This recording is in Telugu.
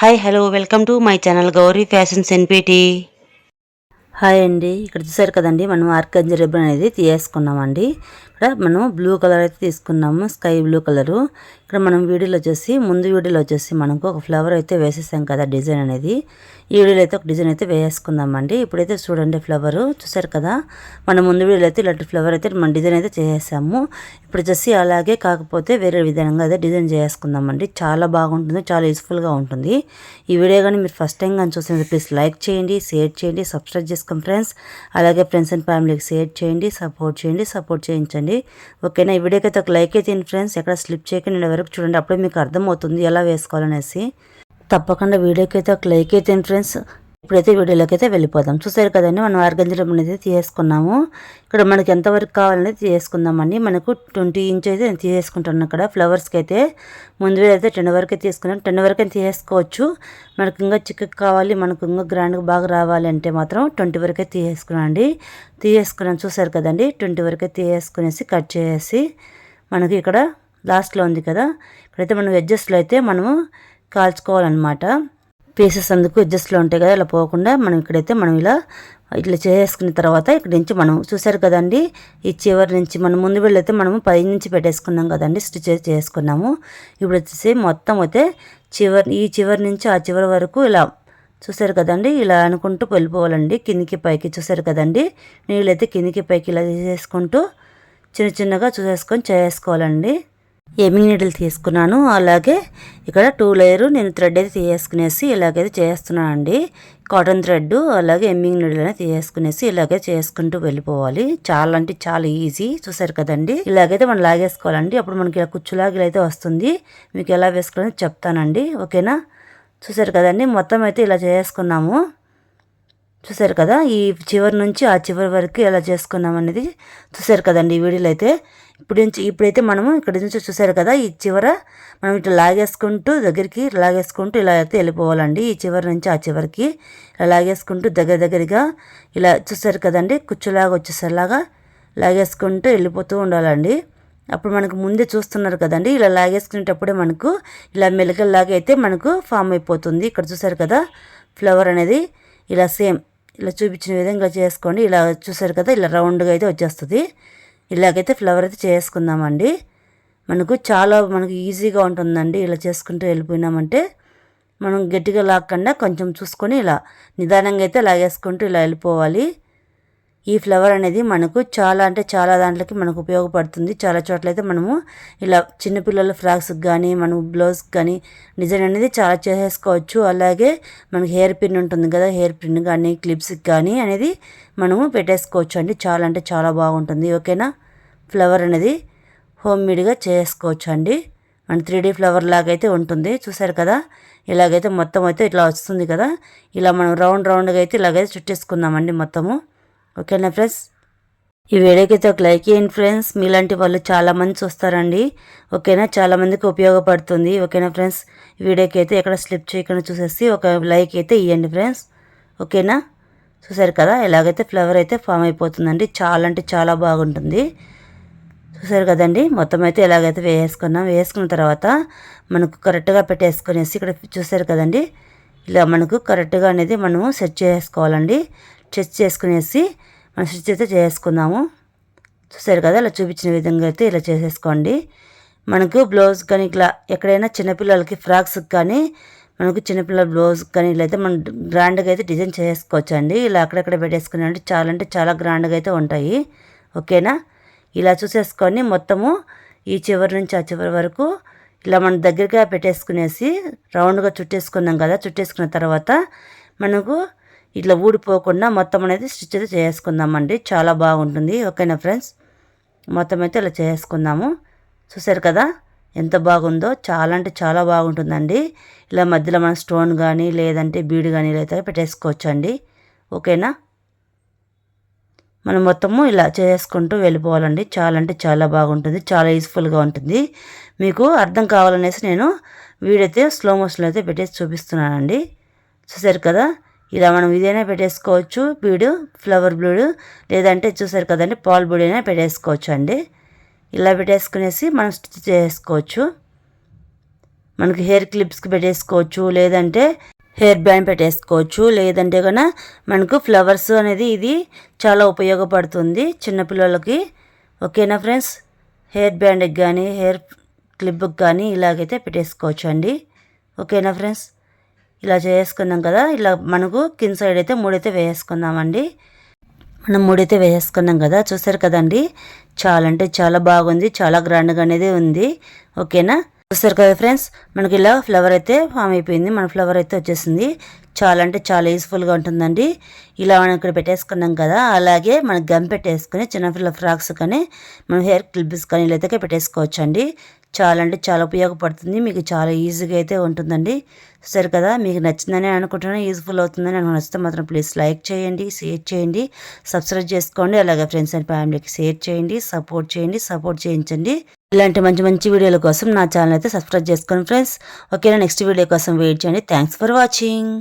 Hi hello welcome to my channel Gauri fashions NPT. Hi అండి, ఇక్కడ చూసారు కదండి మనం ఆర్గంజా రిబ్బన్ అనేది తీసుకున్నామండి. ఇక్కడ మనం బ్లూ కలర్ అయితే తీసుకున్నాము, స్కై బ్లూ కలరు. ఇక్కడ మనం ముందు వీడియోలో వచ్చేసి మనకు ఒక ఫ్లవర్ అయితే వేసేసాం కదా డిజైన్ అనేది. ఈ వీడియోలో అయితే ఒక డిజైన్ అయితే వేసుకుందామండి. ఇప్పుడైతే చూడండి ఫ్లవరు చూసారు కదా, మనం ముందు వీడియోలో అయితే ఇలాంటి ఫ్లవర్ అయితే మన డిజైన్ అయితే చేసేసాము. ఇప్పుడు వచ్చేసి అలాగే కాకపోతే వేరే విధంగా అయితే డిజైన్ చేసుకుందామండి. చాలా బాగుంటుంది, చాలా యూస్ఫుల్గా ఉంటుంది. ఈ వీడియో కానీ మీరు ఫస్ట్ టైం కానీ చూసినట్లయితే ప్లీజ్ లైక్ చేయండి, షేర్ చేయండి, సబ్స్క్రైబ్ చేసుకోండి ఫ్రెండ్స్. అలాగే ఫ్రెండ్స్ అండ్ ఫ్యామిలీకి షేర్ చేయండి, సపోర్ట్ చేయించండి. ఓకేనా, ఈ వీడియోకి అయితే ఒక లైక్ అయితే ఫ్రెండ్స్. ఎక్కడ స్లిప్ చేయకుండా వరకు చూడండి, అప్పుడే మీకు అర్థమవుతుంది ఎలా వేసుకోవాలనేసి. తప్పకుండా వీడియోకి అయితే ఒక లైక్ అయితే ఫ్రెండ్స్. ఇప్పుడైతే వీడియోలోకి అయితే వెళ్ళిపోదాం. చూసారు కదండి మనం ఆర్గంజా రిబ్బన్ అయితే తీసుకున్నాము. ఇక్కడ మనకి ఎంతవరకు కావాలనేది తీసుకుందామండి. మనకు 20 ఇంచ్ అయితే నేను తీసుకుంటున్నాను. ఇక్కడ ఫ్లవర్స్కి అయితే ముందు అయితే 10 వరకు తీసుకున్నాను. 10 వరకు అయితే తీసుకోవచ్చు. మనకు ఇంకా చిక్కగా కావాలి, మనకు ఇంకా గ్రాండ్గా బాగా రావాలి అంటే మాత్రం 20 వరకు అయితే తీసుకున్నాను. చూసారు కదండి 20 వరకు అయితే తీసుకునేసి కట్ చేసి మనకి ఇక్కడ లాస్ట్లో ఉంది కదా, ఇక్కడైతే మనం ఎడ్జస్ట్లో అయితే మనము కాల్చుకోవాలన్నమాట. పీసెస్ అందుకు అడ్జస్ట్లో ఉంటాయి కదా, ఇలా పోకుండా మనం ఇక్కడైతే మనం ఇట్లా చేసుకున్న తర్వాత ఇక్కడ నుంచి మనం చూసారు కదండి, ఈ చివరి నుంచి మనం ముందు వెళ్ళైతే మనము 10 నుంచి పెట్టేసుకున్నాం కదండి, స్టిచ్ చేసుకున్నాము. ఇప్పుడు వచ్చేసి మొత్తం అయితే ఈ చివరి నుంచి ఆ చివరి వరకు ఇలా చూసారు కదండి, ఇలా అనుకుంటూ వెళ్ళిపోవాలండి కిందికి పైకి. చూసారు కదండి నీళ్ళైతే కిందికి పైకి ఇలా చేసుకుంటూ చిన్నగా చేసుకోవాలండి. ఎమ్మింగ్ నీడిల్ తీసుకున్నాను. అలాగే ఇక్కడ 2 లేయర్ నేను థ్రెడ్ అయితే తీసుకునేసి ఇలాగైతే చేస్తున్నానండి. కాటన్ థ్రెడ్ అలాగే ఎమ్మింగ్ నీడిల్ అనేది తీసుకునేసి ఇలాగే చేసుకుంటూ వెళ్ళిపోవాలి. చాలా అంటే చాలా ఈజీ. చూసారు కదండి, ఇలాగైతే మనం లాగేసుకోవాలండి. అప్పుడు మనకి ఇలా కుచ్చులాగా అయితే వస్తుంది. మీకు ఎలా వేసుకోవాలని చెప్తానండి. ఓకేనా, చూసారు కదండి మొత్తం అయితే ఇలా చేసుకున్నాము. చూసారు కదా, ఈ చివరి నుంచి ఆ చివరి వరకు ఎలా చేసుకున్నాం అనేది చూసారు కదండి ఈ వీడియోలో అయితే. ఇప్పుడైతే మనము ఇక్కడ నుంచి చూసారు కదా, ఈ చివర మనం ఇట్లా దగ్గరికి లాగేసుకుంటూ ఇలా అయితే వెళ్ళిపోవాలండి. ఈ చివరి నుంచి ఆ చివరికి ఇలా లాగేసుకుంటూ దగ్గరగా ఇలా చూసారు కదండి, కుచ్చులాగా వచ్చేసరిలాగా లాగేసుకుంటూ వెళ్ళిపోతూ ఉండాలండి. అప్పుడు మనకు ముందే చూస్తున్నారు కదండి, ఇలా లాగేసుకునేటప్పుడే మనకు ఇలా మెలకల్లాగా అయితే మనకు ఫామ్ అయిపోతుంది. ఇక్కడ చూసారు కదా ఫ్లవర్ అనేది ఇలా సేమ్ ఇలా చూపించిన విధంగా చేసుకోండి. ఇలా చూసారు కదా, ఇలా రౌండ్గా అయితే వచ్చేస్తుంది. ఇలాగైతే ఫ్లవర్ అయితే చేసుకుందామండి. మనకు ఈజీగా ఉంటుందండి. ఇలా చేసుకుంటూ వెళ్ళిపోయినామంటే మనం గట్టిగా లాగకుండా కొంచెం చూసుకొని ఇలా నిదానంగా అయితే లాగేసుకుంటూ ఇలా వెళ్ళిపోవాలి. ఈ ఫ్లవర్ అనేది మనకు చాలా అంటే చాలా దాంట్లోకి మనకు ఉపయోగపడుతుంది. చాలా చోట్ల అయితే మనము ఇలా చిన్నపిల్లల ఫ్రాక్స్కి కానీ మనం బ్లౌజ్కి కానీ డిజైన్ అనేది చాలా చేసేసుకోవచ్చు. అలాగే మనకి హెయిర్ పిన్ ఉంటుంది కదా, హెయిర్ పిన్ కానీ క్లిప్స్కి కానీ అనేది మనము పెట్టేసుకోవచ్చు అండి. చాలా అంటే చాలా బాగుంటుంది. ఓకేనా, ఫ్లవర్ అనేది హోమ్ మేడ్గా చేసుకోవచ్చు అండి. మన 3D ఫ్లవర్ లాగైతే ఉంటుంది. చూసారు కదా, ఇలాగైతే మొత్తం అయితే ఇట్లా వస్తుంది కదా, ఇలా మనం రౌండ్గా అయితే ఇలాగైతే చుట్టేసుకుందామండి మొత్తము. ఓకేనా ఫ్రెండ్స్, ఈ వీడియోకి అయితే ఒక లైక్ చేయండి ఫ్రెండ్స్. మీలాంటి వాళ్ళు చాలామంది చూస్తారండి. ఓకేనా, చాలామందికి ఉపయోగపడుతుంది. ఓకేనా ఫ్రెండ్స్, ఈ వీడియోకి అయితే ఎక్కడ స్లిప్ చేయకుండా చూసేసి ఒక లైక్ అయితే ఇవ్వండి ఫ్రెండ్స్. ఓకేనా, చూసారు కదా ఎలాగైతే ఫ్లవర్ అయితే ఫామ్ అయిపోతుందండి. చాలా అంటే చాలా బాగుంటుంది. చూసారు కదండి మొత్తం అయితే ఎలాగైతే వేసుకున్న తర్వాత మనకు కరెక్ట్గా పెట్టేసుకునేసి ఇక్కడ చూసారు కదండి, ఇలా మనకు కరెక్ట్గా అనేది మనము సెట్ చేసుకోవాలండి. స్టిచ్ చేసుకునేసి మనం స్టిచ్ అయితే చేసుకుందాము. చూసారు కదా, ఇలా చూపించిన విధంగా అయితే ఇలా చేసేసుకోండి. మనకు బ్లౌజ్ కానీ ఇట్లా ఎక్కడైనా చిన్నపిల్లలకి ఫ్రాక్స్కి కానీ మనకు చిన్నపిల్లల బ్లౌజ్ కానీ ఇలా అయితే మనం గ్రాండ్గా అయితే డిజైన్ చేసుకోవచ్చు అండి. ఇలా అక్కడెక్కడ పెట్టేసుకుని అంటే చాలా గ్రాండ్గా అయితే ఉంటాయి. ఓకేనా, ఇలా చూసేసుకొని మొత్తము ఈ చివరి నుంచి ఆ చివరి వరకు ఇలా మనం దగ్గరగా పెట్టేసుకునేసి రౌండ్గా చుట్టేసుకున్నాం కదా. చుట్టేసుకున్న తర్వాత మనకు ఇట్లా ఊడిపోకుండా మొత్తం అనేది స్టిచ్ అయితే చేసుకుందామండి. చాలా బాగుంటుంది. ఓకేనా ఫ్రెండ్స్, మొత్తం అయితే ఇలా చేసుకుందాము. చూసారు కదా ఎంత బాగుందో, చాలా అంటే చాలా బాగుంటుందండి. ఇలా మధ్యలో మన స్టోన్ కానీ లేదంటే బీడ్ కానీ ఇలా పెట్టేసుకోవచ్చు అండి. ఓకేనా, మనం మొత్తము ఇలా చేసుకుంటూ వెళ్ళిపోవాలండి. చాలా అంటే చాలా బాగుంటుంది, చాలా యూస్ఫుల్గా ఉంటుంది. మీకు అర్థం కావాలనేసి నేను వీడియో అయితే స్లో మోషన్లో అయితే పెట్టేసి చూపిస్తున్నానండి. చూసారు కదా, ఇలా మనం ఇదైనా పెట్టేసుకోవచ్చు, బీడు ఫ్లవర్ బీడు, లేదంటే చూసారు కదండి పాల్ బీడ్ అయినా పెట్టేసుకోవచ్చు అండి. ఇలా పెట్టేసుకునేసి మనం స్టిచ్ చేసుకోవచ్చు. మనకి హెయిర్ క్లిప్స్కి పెట్టేసుకోవచ్చు, లేదంటే హెయిర్ బ్యాండ్ పెట్టేసుకోవచ్చు, లేదంటే కన్నా మనకు ఫ్లవర్స్ అనేది ఇది చాలా ఉపయోగపడుతుంది చిన్నపిల్లలకి. ఓకేనా ఫ్రెండ్స్, హెయిర్ బ్యాండ్కి కానీ హెయిర్ క్లిప్కి కానీ ఇలాగైతే పెట్టేసుకోవచ్చు అండి. ఓకేనా ఫ్రెండ్స్, ఇలా చేసుకున్నాం కదా. ఇలా మనకు కింద సైడ్ అయితే మూడైతే వేసుకుందామండి. మనం మూడైతే వేసుకున్నాం కదా, చూసారు కదండి. చాలా అంటే చాలా బాగుంది, చాలా గ్రాండ్గా అనేది ఉంది. ఓకేనా, చూసారు కదా ఫ్రెండ్స్, మనకి ఇలా ఫ్లవర్ అయితే ఫామ్ అయిపోయింది. మన ఫ్లవర్ అయితే వచ్చేసింది. చాలా అంటే చాలా యూస్ఫుల్గా ఉంటుందండి. ఇలా మనం ఇక్కడ పెట్టేసుకున్నాం కదా, అలాగే మనం గమ్ పెట్టేసుకుని చిన్నపిల్లల ఫ్రాక్స్ కానీ మనం హెయిర్ క్లిప్స్ కానీ ఇలా అయితే పెట్టేసుకోవచ్చు అండి. చాలా అంటే చాలా ఉపయోగపడుతుంది, మీకు చాలా ఈజీగా అయితే ఉంటుందండి. సరే కదా, మీకు నచ్చిందని అనుకుంటున్నాను, యూజ్ఫుల్ అవుతుందని అనుకుని నచ్చితే మాత్రం ప్లీజ్ లైక్ చేయండి, షేర్ చేయండి, సబ్స్క్రైబ్ చేసుకోండి. అలాగే ఫ్రెండ్స్ అండ్ ఫ్యామిలీకి షేర్ చేయండి, సపోర్ట్ చేయించండి. ఇలాంటి మంచి మంచి వీడియోల కోసం నా ఛానల్ అయితే సబ్స్క్రైబ్ చేసుకోండి ఫ్రెండ్స్. ఓకేనా, నెక్స్ట్ వీడియో కోసం వెయిట్ చేయండి. Thanks for watching.